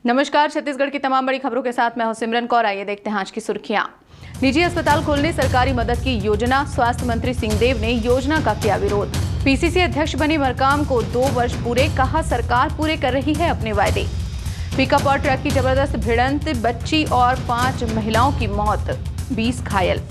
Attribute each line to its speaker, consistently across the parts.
Speaker 1: नमस्कार, छत्तीसगढ़ की तमाम बड़ी खबरों के साथ मैं हूं सिमरन कौर। आइए देखते हैं आज की सुर्खियां। निजी अस्पताल खोलने सरकारी मदद की योजना, स्वास्थ्य मंत्री सिंहदेव ने योजना का किया विरोध। पीसीसी अध्यक्ष बनी मरकाम को 2 वर्ष पूरे, कहा सरकार पूरे कर रही है अपने वायदे। पिकअप और ट्रक की जबरदस्त भिड़ंत, बच्ची और 5 महिलाओं की मौत, 20 घायल।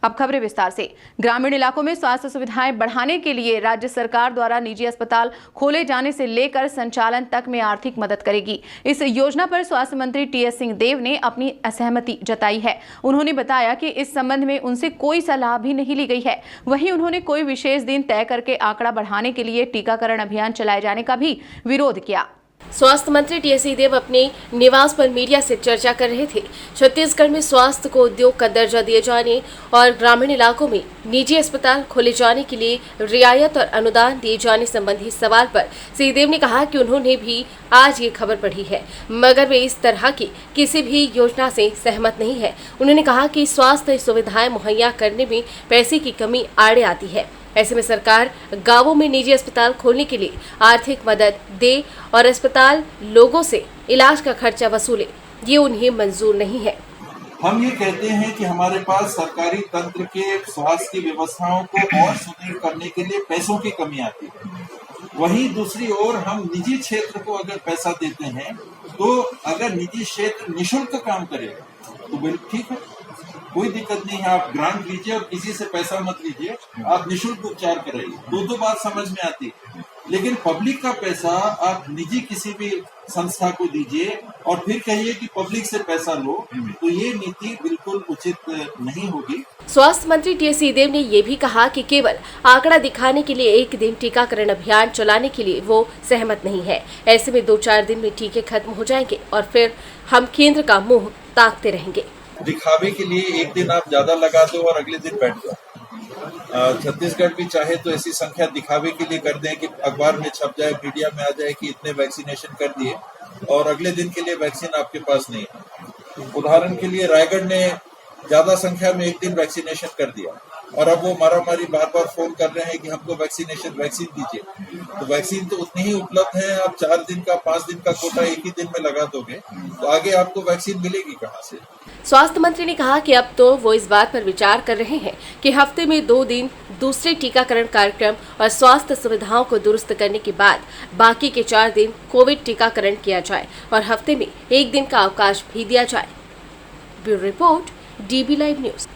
Speaker 1: अब खबरें विस्तार से। ग्रामीण इलाकों में स्वास्थ्य सुविधाएं बढ़ाने के लिए राज्य सरकार द्वारा निजी अस्पताल खोले जाने से लेकर संचालन तक में आर्थिक मदद करेगी। इस योजना पर स्वास्थ्य मंत्री टीएस सिंहदेव ने अपनी असहमति जताई है। उन्होंने बताया कि इस संबंध में उनसे कोई सलाह भी नहीं ली गई है। वहीं उन्होंने कोई विशेष दिन तय करके आंकड़ा बढ़ाने के लिए टीकाकरण अभियान चलाए जाने का भी विरोध किया।
Speaker 2: स्वास्थ्य मंत्री टीएस सिंहदेव अपने निवास पर मीडिया से चर्चा कर रहे थे। छत्तीसगढ़ में स्वास्थ्य को उद्योग का दर्जा दिए जाने और ग्रामीण इलाकों में निजी अस्पताल खोले जाने के लिए रियायत और अनुदान दिए जाने संबंधी सवाल पर सिंहदेव ने कहा कि उन्होंने भी आज ये खबर पढ़ी है, मगर वे इस तरह की किसी भी योजना से सहमत नहीं है। उन्होंने कहा कि स्वास्थ्य सुविधाएं मुहैया करने में पैसे की कमी आड़े आती है। ऐसे में सरकार गांवों में निजी अस्पताल खोलने के लिए आर्थिक मदद दे और अस्पताल लोगों से इलाज का खर्चा वसूले, ये उन्हें मंजूर नहीं है।
Speaker 3: हम ये कहते हैं कि हमारे पास सरकारी तंत्र के स्वास्थ्य की व्यवस्थाओं को और सुदृढ़ करने के लिए पैसों की कमी आती है। वहीं दूसरी ओर हम निजी क्षेत्र को अगर पैसा देते हैं तो अगर निजी क्षेत्र निःशुल्क काम करेगा तो बिल्कुल ठीक है, कोई दिक्कत नहीं है। आप ग्रांट लीजिए और किसी से पैसा मत लीजिए, आप निःशुल्क उपचार कराइए, दो बात समझ में आती है। लेकिन पब्लिक का पैसा आप निजी किसी भी संस्था को दीजिए और फिर कहिए कि पब्लिक से पैसा लो, तो ये नीति बिल्कुल उचित नहीं होगी।
Speaker 2: स्वास्थ्य मंत्री टीएस सिंहदेव ने ये भी कहा कि केवल आंकड़ा दिखाने के लिए एक दिन टीकाकरण अभियान चलाने के लिए वो सहमत नहीं है। ऐसे में 2-4 दिन में टीके खत्म हो जाएंगे और फिर हम केंद्र का मुंह ताकते रहेंगे।
Speaker 3: दिखावे के लिए एक दिन आप ज्यादा लगा दो और अगले दिन बैठ जाओ। छत्तीसगढ़ भी चाहे तो ऐसी संख्या दिखावे के लिए कर दें कि अखबार में छप जाए, मीडिया में आ जाए कि इतने वैक्सीनेशन कर दिए और अगले दिन के लिए वैक्सीन आपके पास नहीं है। उदाहरण के लिए रायगढ़ ने ज्यादा संख्या में एक दिन वैक्सीनेशन कर दिया और अब वो मारामारी बार बार फोन कर रहे हैं कि हमको वैक्सीन दीजिए। तो वैक्सीन तो उतनी ही उपलब्ध है, आप 4 दिन का 5 दिन का कोटा एक ही दिन में लगा दोगे तो आगे आपको वैक्सीन मिलेगी कहाँ से।
Speaker 2: स्वास्थ्य मंत्री ने कहा कि अब तो वो इस बात पर विचार कर रहे हैं कि हफ्ते में 2 दिन दूसरे टीकाकरण कार्यक्रम और स्वास्थ्य सुविधाओं को दुरुस्त करने के बाद बाकी के 4 दिन कोविड टीकाकरण किया जाए और हफ्ते में 1 दिन का अवकाश भी दिया जाए। Bureau report, dB live news.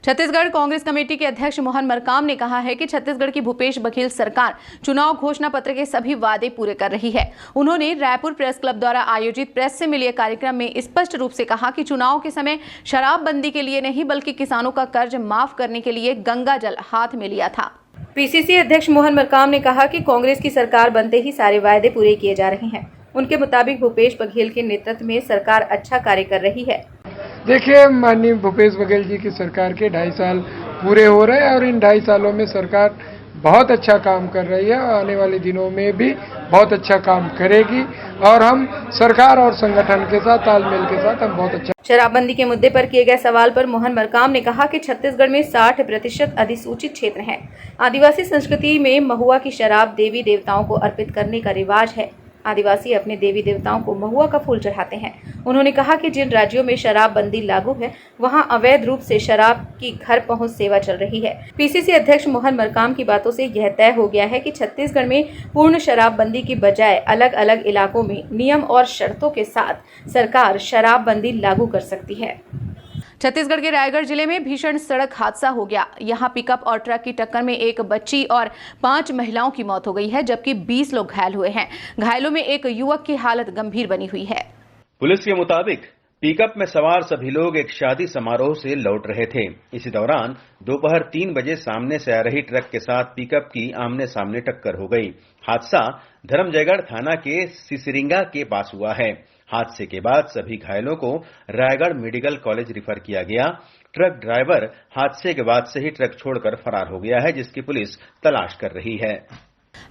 Speaker 1: Chhattisgarh Congress committee के अध्यक्ष मोहन मरकाम ने कहा है कि छत्तीसगढ़ की भूपेश बघेल सरकार चुनाव घोषणा पत्र के सभी वादे पूरे कर रही है। उन्होंने रायपुर प्रेस क्लब द्वारा आयोजित प्रेस से मिलिए कार्यक्रम में स्पष्ट रूप से कहा कि चुनाव के समय शराबबंदी के लिए नहीं बल्कि किसानों का कर्ज माफ करने के लिए गंगा जल हाथ में लिया था। पीसीसी अध्यक्ष मोहन मरकाम ने कहा कि कांग्रेस की सरकार बनते ही सारे वायदे पूरे किए जा रहे हैं। उनके मुताबिक भूपेश बघेल के नेतृत्व में सरकार अच्छा कार्य कर रही है।
Speaker 4: देखिए, माननीय भूपेश बघेल जी की सरकार के 2.5 साल पूरे हो रहे हैं और इन 2.5 सालों में सरकार बहुत अच्छा काम कर रही है और आने वाले दिनों में भी बहुत अच्छा काम करेगी और हम सरकार और संगठन के साथ तालमेल के साथ हम बहुत अच्छा।
Speaker 1: शराबबंदी के मुद्दे पर किए गए सवाल पर मोहन मरकाम ने कहा कि छत्तीसगढ़ में 60% अधिसूचित क्षेत्र है। आदिवासी संस्कृति में महुआ की शराब देवी देवताओं को अर्पित करने का रिवाज है। आदिवासी अपने देवी देवताओं को महुआ का फूल चढ़ाते हैं। उन्होंने कहा कि जिन राज्यों में शराबबंदी लागू है वहां अवैध रूप से शराब की घर पहुंच सेवा चल रही है। पीसीसी अध्यक्ष मोहन मरकाम की बातों से यह तय हो गया है कि छत्तीसगढ़ में पूर्ण शराबबंदी की बजाय अलग अलग इलाकों में नियम और शर्तों के साथ सरकार शराबबंदी लागू कर सकती है। छत्तीसगढ़ के रायगढ़ जिले में भीषण सड़क हादसा हो गया। यहां पिकअप और ट्रक की टक्कर में एक बच्ची और 5 महिलाओं की मौत हो गई है, जबकि 20 लोग घायल हुए हैं। घायलों में एक युवक की हालत गंभीर बनी हुई है।
Speaker 5: पुलिस के मुताबिक पिकअप में सवार सभी लोग एक शादी समारोह से लौट रहे थे। इसी दौरान दोपहर 3 बजे सामने से आ रही ट्रक के साथ पिकअप की आमने सामने टक्कर हो गई। हादसा धर्मजयगढ़ थाना के सिसरिंगा के पास हुआ है। हादसे के बाद सभी घायलों को रायगढ़ मेडिकल कॉलेज रिफर किया गया। ट्रक ड्राइवर हादसे के बाद से ही ट्रक छोड़कर फरार हो गया है, जिसकी पुलिस तलाश कर रही है।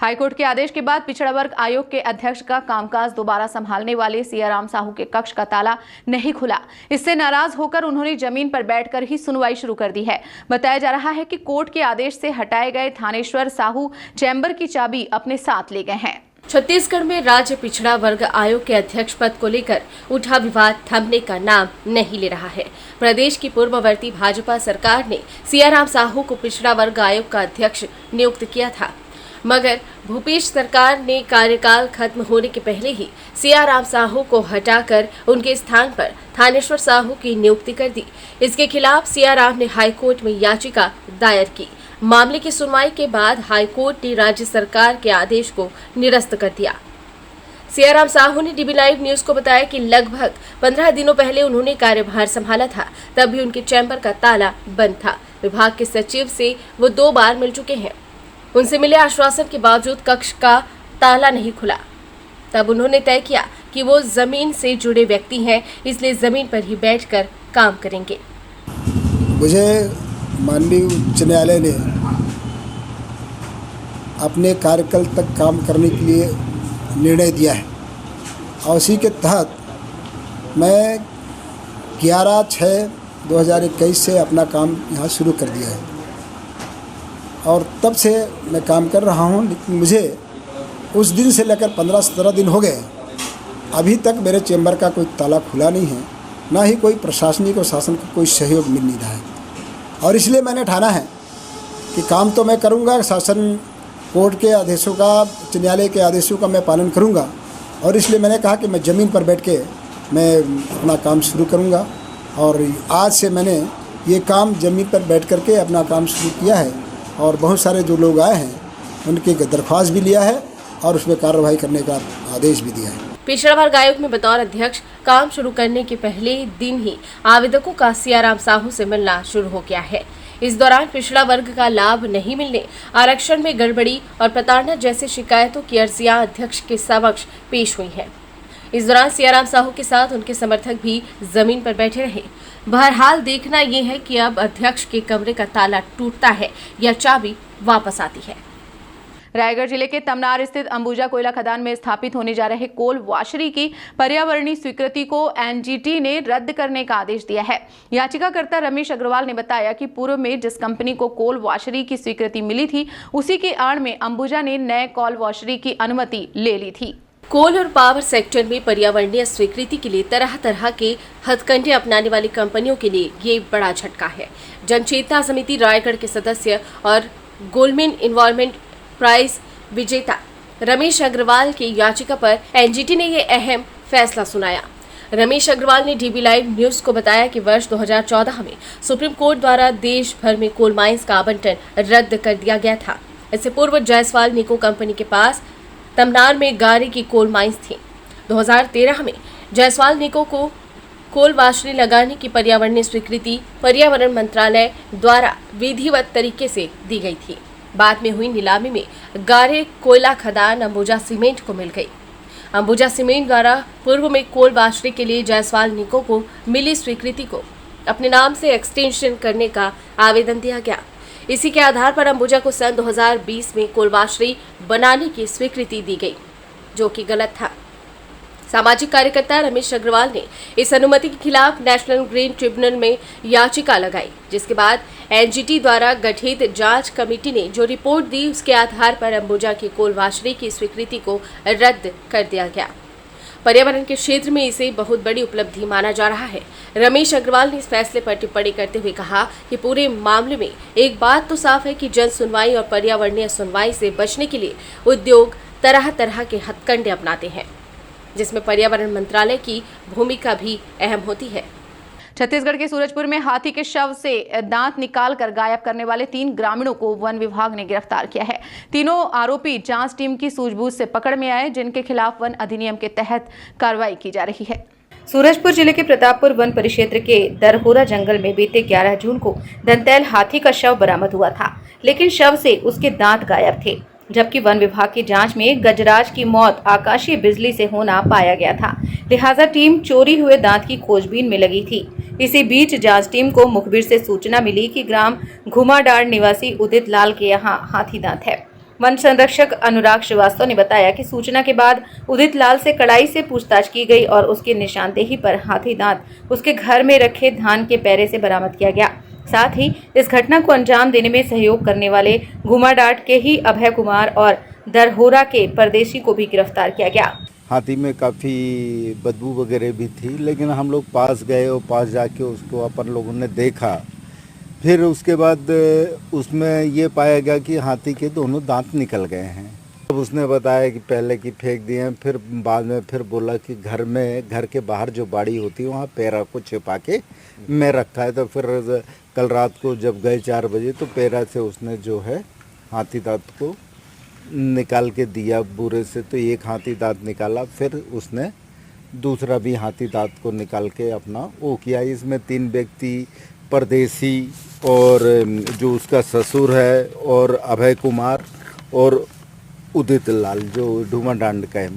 Speaker 1: हाईकोर्ट के आदेश के बाद पिछड़ा वर्ग आयोग के अध्यक्ष का कामकाज दोबारा संभालने वाले सियाराम साहू के कक्ष का ताला नहीं खुला। इससे नाराज होकर उन्होंने जमीन पर बैठकर ही सुनवाई शुरू कर दी है। बताया जा रहा है कि कोर्ट के आदेश से हटाए गए थानेश्वर साहू चैम्बर की चाबी अपने साथ ले गए हैं।
Speaker 2: छत्तीसगढ़ में राज्य पिछड़ा वर्ग आयोग के अध्यक्ष पद को लेकर उठा विवाद थमने का नाम नहीं ले रहा है। प्रदेश की पूर्ववर्ती भाजपा सरकार ने सियाराम साहू को पिछड़ा वर्ग आयोग का अध्यक्ष नियुक्त किया था, मगर भूपेश सरकार ने कार्यकाल खत्म होने के पहले ही सियाराम साहू को हटाकर उनके स्थान पर थानेश्वर साहू की नियुक्ति कर दी। इसके खिलाफ सियाराम ने हाईकोर्ट में याचिका दायर की। मामले की सुनवाई के बाद हाईकोर्ट ने राज्य सरकार के आदेश को निरस्त कर दिया। सियाराम साहू ने डीबी लाइव न्यूज को बताया कि लगभग 15 दिनों पहले उन्होंने कार्यभार संभाला था, तब भी उनके चैम्बर का ताला बंद था। विभाग के सचिव से वो 2 बार मिल चुके हैं। उनसे मिले आश्वासन के बावजूद कक्ष का ताला नहीं खुला। तब उन्होंने तय किया कि वो जमीन से जुड़े व्यक्ति हैं, इसलिए जमीन पर ही बैठकर काम करेंगे।
Speaker 6: मुझे माननीय उच्च न्यायालय ने अपने कार्यकाल तक काम करने के लिए निर्णय दिया है और उसी के तहत मैं 11/6/2021 से अपना काम यहाँ शुरू कर दिया है और तब से मैं काम कर रहा हूँ। लेकिन मुझे उस दिन से लेकर 15-17 दिन हो गए, अभी तक मेरे चैम्बर का कोई ताला खुला नहीं है, ना ही कोई प्रशासनिक और शासन का कोई सहयोग मिल नहीं रहा है। और इसलिए मैंने ठाना है कि काम तो मैं करूँगा, शासन कोर्ट के आदेशों का, उच्च न्यायालय के आदेशों का मैं पालन करूँगा। और इसलिए मैंने कहा कि मैं ज़मीन पर बैठ के मैं अपना काम शुरू करूँगा। और आज से मैंने ये काम ज़मीन पर बैठ कर के अपना काम शुरू किया है और बहुत सारे जो लोग आए हैं उनकी दरख्वास्त भी लिया है और उसमें कार्रवाई करने का आदेश भी दिया है।
Speaker 2: पिछड़ा वर्ग आयोग में बतौर अध्यक्ष काम शुरू करने के पहले दिन ही आवेदकों का सियाराम साहू से मिलना शुरू हो गया है। इस दौरान पिछड़ा वर्ग का लाभ नहीं मिलने, आरक्षण में गड़बड़ी और प्रताड़ना जैसी शिकायतों की अर्जियां अध्यक्ष के समक्ष पेश हुई हैं। इस दौरान सियाराम साहू के साथ उनके समर्थक भी जमीन पर बैठे रहे। बहरहाल देखना ये है कि अब अध्यक्ष के कमरे का ताला टूटता है या चाबी वापस आती है।
Speaker 1: रायगढ़ जिले के तमनार स्थित अंबुजा कोयला खदान में स्थापित होने जा रहे कोल वॉशरी की पर्यावरणीय स्वीकृति को एनजीटी ने रद्द करने का आदेश दिया है। याचिकाकर्ता रमेश अग्रवाल ने बताया कि पूर्व में जिस कंपनी को कोल वॉशरी की स्वीकृति मिली थी, उसी की आड़ में अंबुजा ने नए कोल वॉशरी की अनुमति ले ली थी।
Speaker 2: कोल और पावर सेक्टर में पर्यावरणीय स्वीकृति के लिए तरह तरह के हथकंडे अपनाने वाली कंपनियों के लिए ये बड़ा झटका है। जनचेतना समिति रायगढ़ के सदस्य और गोल्डमैन इन्वायरमेंट प्राइज विजेता रमेश अग्रवाल की याचिका पर एनजीटी ने यह अहम फैसला सुनाया। रमेश अग्रवाल ने डीबी लाइव न्यूज को बताया कि वर्ष 2014 में सुप्रीम कोर्ट द्वारा देश भर में कोल माइंस का आवंटन रद्द कर दिया गया था। इससे पूर्व जायसवाल निको कंपनी के पास तमनार में गारे की कोल माइंस थी। 2013 में जायसवाल निको को कोल वाशरी लगाने की पर्यावरणीय स्वीकृति पर्यावरण मंत्रालय द्वारा विधिवत तरीके से दी गई थी। बाद में हुई नीलामी में गारे कोयला खदान अंबुजा सीमेंट को मिल गई। अंबुजा सीमेंट द्वारा पूर्व में कोल वाशरी के लिए जायसवाल निको को मिली स्वीकृति को अपने नाम से एक्सटेंशन करने का आवेदन दिया गया। इसी के आधार पर अंबुजा को सन 2020 में कोल वाशरी बनाने की स्वीकृति दी गई, जो कि गलत था। सामाजिक कार्यकर्ता रमेश अग्रवाल ने इस अनुमति के खिलाफ नेशनल ग्रीन ट्रिब्यूनल में याचिका लगाई, जिसके बाद एनजीटी द्वारा गठित जांच कमेटी ने जो रिपोर्ट दी, उसके आधार पर अंबुजा की कोल वाशरी की स्वीकृति को रद्द कर दिया गया। पर्यावरण के क्षेत्र में इसे बहुत बड़ी उपलब्धि माना जा रहा है। रमेश अग्रवाल ने इस फैसले पर टिप्पणी करते हुए कहा कि पूरे मामले में एक बात तो साफ है कि जन सुनवाई और पर्यावरणीय सुनवाई से बचने के लिए उद्योग तरह तरह के हथकंडे अपनाते हैं, जिसमें पर्यावरण मंत्रालय की भूमिका भी अहम होती है।
Speaker 1: छत्तीसगढ़ के सूरजपुर में हाथी के शव से दांत निकालकर गायब करने वाले 3 ग्रामीणों को वन विभाग ने गिरफ्तार किया है। तीनों आरोपी जांच टीम की सूझबूझ से पकड़ में आए, जिनके खिलाफ वन अधिनियम के तहत कार्रवाई की जा रही है। सूरजपुर जिले के प्रतापपुर वन परिक्षेत्र के दरहोरा जंगल में बीते 11 जून को दंतैल हाथी का शव बरामद हुआ था, लेकिन शव से उसके दांत गायब थे, जबकि वन विभाग की जांच में गजराज की मौत आकाशीय बिजली से होना पाया गया था। लिहाजा टीम चोरी हुए दांत की खोजबीन में लगी थी। इसी बीच जांच टीम को मुखबिर से सूचना मिली कि ग्राम घुमाडार निवासी उदित लाल के यहाँ हाथी दांत है। वन संरक्षक अनुराग श्रीवास्तव ने बताया कि सूचना के बाद उदित लाल से कड़ाई से पूछताछ की गई और उसकी निशानदेही पर हाथी दांत उसके घर में रखे धान के पैरे से बरामद किया गया। साथ ही इस घटना को अंजाम देने में सहयोग करने वाले घुमाडाट के ही अभय कुमार और
Speaker 7: दरहोरा के परदेशी को भी गिरफ्तार किया गया।
Speaker 8: हाथी में काफ़ी बदबू वगैरह भी थी, लेकिन हम लोग पास गए और पास जाके उसको अपन लोगों ने देखा। फिर उसके बाद उसमें ये पाया गया कि हाथी के दोनों दांत निकल गए हैं। अब उसने बताया कि पहले की फेंक दिए हैं, फिर बाद में फिर बोला कि घर के बाहर जो बाड़ी होती है वहाँ पैरा को छिपा के मैं रखा है। तो फिर कल रात को जब गए 4 बजे तो पैरा से उसने जो है हाथी दांत को निकाल के दिया बूरे से, तो एक हाथी दांत निकाला, फिर उसने दूसरा भी हाथी दांत को निकाल के अपना वो किया। इसमें 3 व्यक्ति परदेसी और जो उसका ससुर है और अभय कुमार और उदित लाल जो डूमाडांड का है,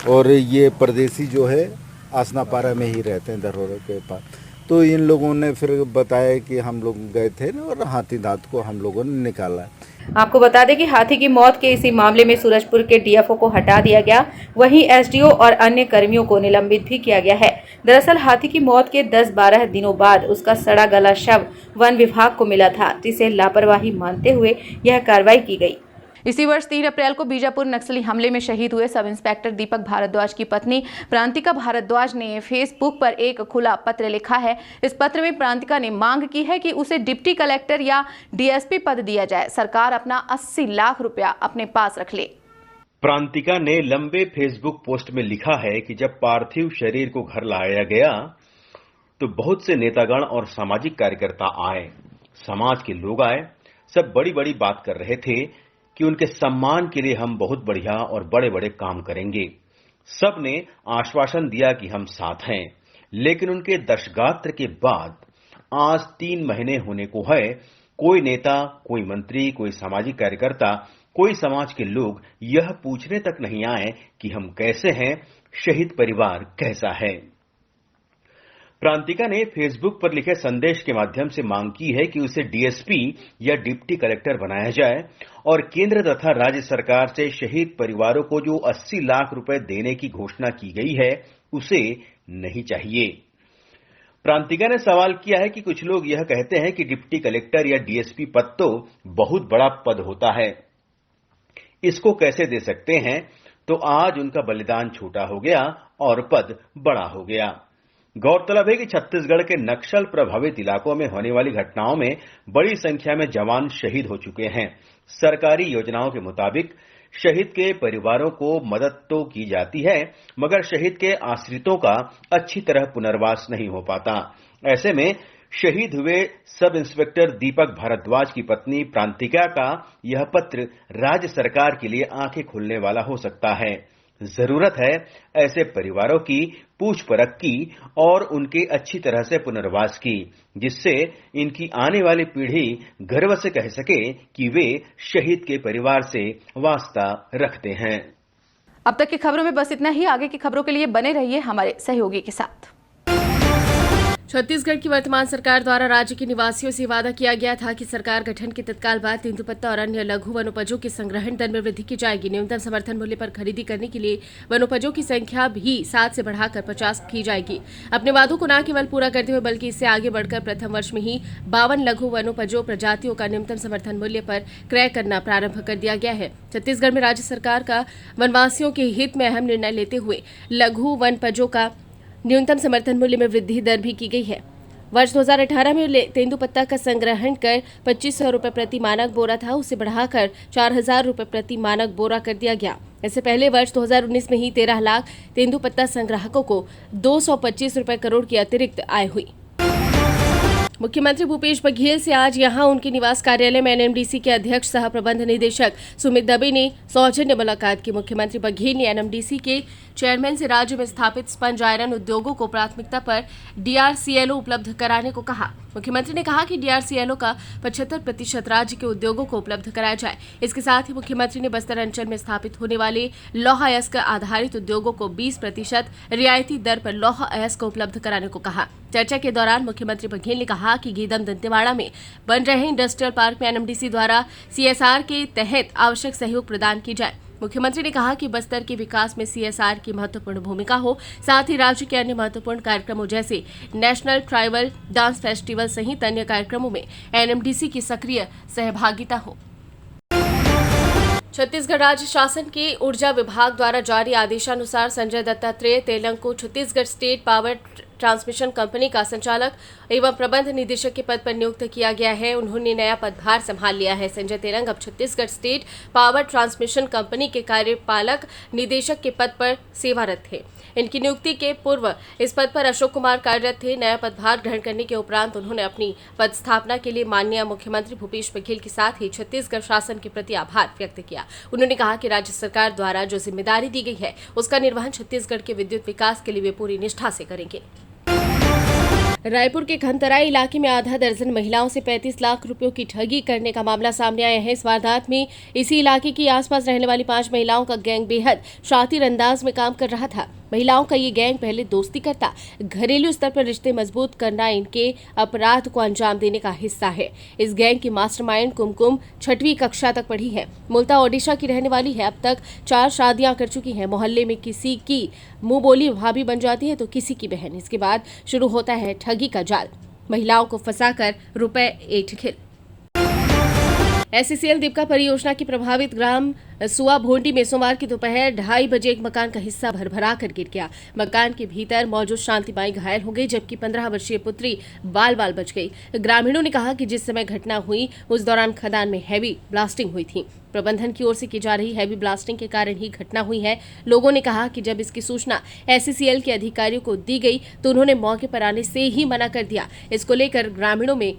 Speaker 8: और ये परदेसी जो है आसनापारा में ही रहते हैं दरहोरा के पास। तो इन लोगों ने फिर बताया कि हम लोग गए थे और हाथी दांत को हम लोगों ने निकाला।
Speaker 7: आपको बता दें कि हाथी की मौत के इसी मामले में सूरजपुर के डीएफओ को हटा दिया गया, वहीं एसडीओ और अन्य कर्मियों को निलंबित भी किया गया है। दरअसल हाथी की मौत के 10-12 दिनों बाद उसका सड़ा गला शव वन विभाग को मिला था, जिसे लापरवाही मानते हुए यह कार्रवाई की गई।
Speaker 1: इसी वर्ष 3 अप्रैल को बीजापुर नक्सली हमले में शहीद हुए सब इंस्पेक्टर दीपक भारद्वाज की पत्नी प्रांतिका भारद्वाज ने फेसबुक पर एक खुला पत्र लिखा है। इस पत्र में प्रांतिका ने मांग की है कि उसे डिप्टी कलेक्टर या डीएसपी पद दिया जाए। सरकार अपना 80 लाख रुपया अपने पास रख ले।
Speaker 5: प्रांतिका ने लंबे फेसबुक पोस्ट में लिखा है कि जब पार्थिव शरीर को घर लाया गया तो बहुत से नेतागण और सामाजिक कार्यकर्ता आए, समाज के लोग आए, सब बड़ी बड़ी बात कर रहे थे कि उनके सम्मान के लिए हम बहुत बढ़िया और बड़े बड़े काम करेंगे। सब ने आश्वासन दिया कि हम साथ हैं, लेकिन उनके दशगात्र के बाद आज 3 महीने होने को है, कोई नेता, कोई मंत्री, कोई सामाजिक कार्यकर्ता, कोई समाज के लोग यह पूछने तक नहीं आए कि हम कैसे हैं, शहीद परिवार कैसा है। प्रांतिका ने फेसबुक पर लिखे संदेश के माध्यम से मांग की है कि उसे डीएसपी या डिप्टी कलेक्टर बनाया जाए और केंद्र तथा राज्य सरकार से शहीद परिवारों को जो 80 लाख रुपए देने की घोषणा की गई है उसे नहीं चाहिए। प्रांतिका ने सवाल किया है कि कुछ लोग यह कहते हैं कि डिप्टी कलेक्टर या डीएसपी पद तो बहुत बड़ा पद होता है, इसको कैसे दे सकते हैं। तो आज उनका बलिदान छोटा हो गया और पद बड़ा हो गया। गौरतलब है कि छत्तीसगढ़ के नक्सल प्रभावित इलाकों में होने वाली घटनाओं में बड़ी संख्या में जवान शहीद हो चुके हैं। सरकारी योजनाओं के मुताबिक शहीद के परिवारों को मदद तो की जाती है, मगर शहीद के आश्रितों का अच्छी तरह पुनर्वास नहीं हो पाता। ऐसे में शहीद हुए सब इंस्पेक्टर दीपक भारद्वाज की पत्नी प्रांतिका का यह पत्र राज्य सरकार के लिए आंखें खोलने वाला हो सकता है। जरूरत है ऐसे परिवारों की पूछ परख की और उनके अच्छी तरह से पुनर्वास की, जिससे इनकी आने वाली पीढ़ी गर्व से कह सके कि वे शहीद के परिवार से वास्ता रखते हैं।
Speaker 1: अब तक की खबरों में बस इतना ही। आगे की खबरों के लिए बने रहिए हमारे सहयोगी के साथ।
Speaker 2: छत्तीसगढ़ की वर्तमान सरकार द्वारा राज्य के निवासियों से वादा किया गया था कि सरकार गठन के तत्काल बाद तेंदुपत्ता और अन्य लघु वनोपजों के संग्रहण दर में वृद्धि की जाएगी। न्यूनतम समर्थन मूल्य पर खरीदी करने के लिए वनोपजों की संख्या भी 7 से बढ़ाकर 50 की जाएगी। अपने वादों को न केवल पूरा करते हुए बल्कि इससे आगे बढ़कर प्रथम वर्ष में ही 52 लघु वनोपजों प्रजातियों का न्यूनतम समर्थन मूल्य पर क्रय करना प्रारंभ कर दिया गया है। छत्तीसगढ़ में राज्य सरकार का वनवासियों के हित में अहम निर्णय लेते हुए लघु वनोपजों का न्यूनतम समर्थन मूल्य में वृद्धि दर भी की गई है। वर्ष 2018 में तेंदुपत्ता का संग्रहण कर 2500 रुपये प्रति मानक बोरा था, उसे बढ़ाकर 4000 रुपये प्रति मानक बोरा कर दिया गया। इससे पहले वर्ष 2019 में ही 13 लाख तेंदुपत्ता संग्राहकों को 225 रुपये करोड़ की अतिरिक्त आय हुई। मुख्यमंत्री भूपेश बघेल से आज यहां उनके निवास कार्यालय में एनएमडीसी के अध्यक्ष सह प्रबंध निदेशक सुमित दबे ने सौजन्य मुलाकात की। मुख्यमंत्री बघेल ने एनएमडीसी के चेयरमैन से राज्य में स्थापित स्पंज आयरन उद्योगों को प्राथमिकता पर डीआरसीएलओ उपलब्ध कराने को कहा। मुख्यमंत्री ने कहा कि डीआरसीएलओ का 75% राज्य के उद्योगों को उपलब्ध कराया जाए। इसके साथ ही मुख्यमंत्री ने बस्तर अंचल में स्थापित होने वाले लौह अयस्क आधारित उद्योगों को 20% रियायती दर पर लौह अयस्क उपलब्ध कराने को कहा। चर्चा के दौरान मुख्यमंत्री बघेल ने कहा कि गीदम दंतेवाड़ा में बन रहे इंडस्ट्रियल पार्क में एनएमडीसी द्वारा सीएसआर के तहत आवश्यक सहयोग प्रदान की जाए। मुख्यमंत्री ने कहा कि बस्तर के विकास में सीएसआर की महत्वपूर्ण भूमिका हो, साथ ही राज्य के अन्य महत्वपूर्ण कार्यक्रमों जैसे नेशनल ट्राइबल डांस फेस्टिवल सहित अन्य कार्यक्रमों में एनएमडीसी की सक्रिय सहभागिता हो। छत्तीसगढ़ राज्य शासन के ऊर्जा विभाग द्वारा जारी आदेशानुसार संजय दत्तात्रेय तेलंग को Chhattisgarh state power transmission company का संचालक एवं प्रबंध निदेशक के पद पर नियुक्त किया गया है। उन्होंने नया पदभार संभाल लिया है। संजय तेलंग अब Chhattisgarh state power transmission company के कार्यपालक निदेशक के पद पर सेवारत थे। इनकी नियुक्ति के पूर्व इस पद पर अशोक कुमार कार्यरत थे। नया पदभार ग्रहण करने के उपरांत उन्होंने अपनी पदस्थापना के लिए माननीय मुख्यमंत्री भूपेश बघेल के साथ ही छत्तीसगढ़ शासन के प्रति आभार व्यक्त किया। उन्होंने कहा कि राज्य सरकार द्वारा जो जिम्मेदारी दी गई है उसका निर्वहन छत्तीसगढ़ के विद्युत विकास के लिए वे पूरी निष्ठा से करेंगे। रायपुर के खनतराई इलाके में आधा दर्जन महिलाओं से 35 लाख रुपयों की ठगी करने का मामला सामने आया है। इस वारदात में इसी इलाके की आसपास रहने वाली 5 महिलाओं का गैंग बेहद शातिर अंदाज में काम कर रहा था। महिलाओं का ये गैंग पहले दोस्ती करता, घरेलू स्तर पर रिश्ते मजबूत करना इनके अपराध को अंजाम देने का हिस्सा है। इस गैंग की मास्टरमाइंड कुमकुम 6वीं कक्षा तक पढ़ी है। मूलतः ओडिशा की रहने वाली है। अब तक 4 शादियां कर चुकी है। मोहल्ले में किसी की मुंह बोली भाभी बन जाती है तो किसी की बहन। इसके बाद शुरू होता है ठगी का जाल। महिलाओं को फंसाकर रुपए एठखेल। SCCL दीपका परियोजना की प्रभावित ग्राम सुआ भोंडी में सोमवार की दोपहर 2:30 बजे एक मकान का हिस्सा भरभरा कर गिर गया। मकान के भीतर मौजूद शांतिबाई घायल हो गई, जबकि 15 वर्षीय पुत्री बाल बाल बच गई। ग्रामीणों ने कहा कि जिस समय घटना हुई उस दौरान खदान में हैवी ब्लास्टिंग हुई थी। प्रबंधन की ओर से की जा रही हैवी ब्लास्टिंग के कारण ही घटना हुई है। लोगों ने कहा कि जब इसकी सूचना SCCL के अधिकारियों को दी गई तो उन्होंने मौके पर आने से ही मना कर दिया। इसको लेकर ग्रामीणों में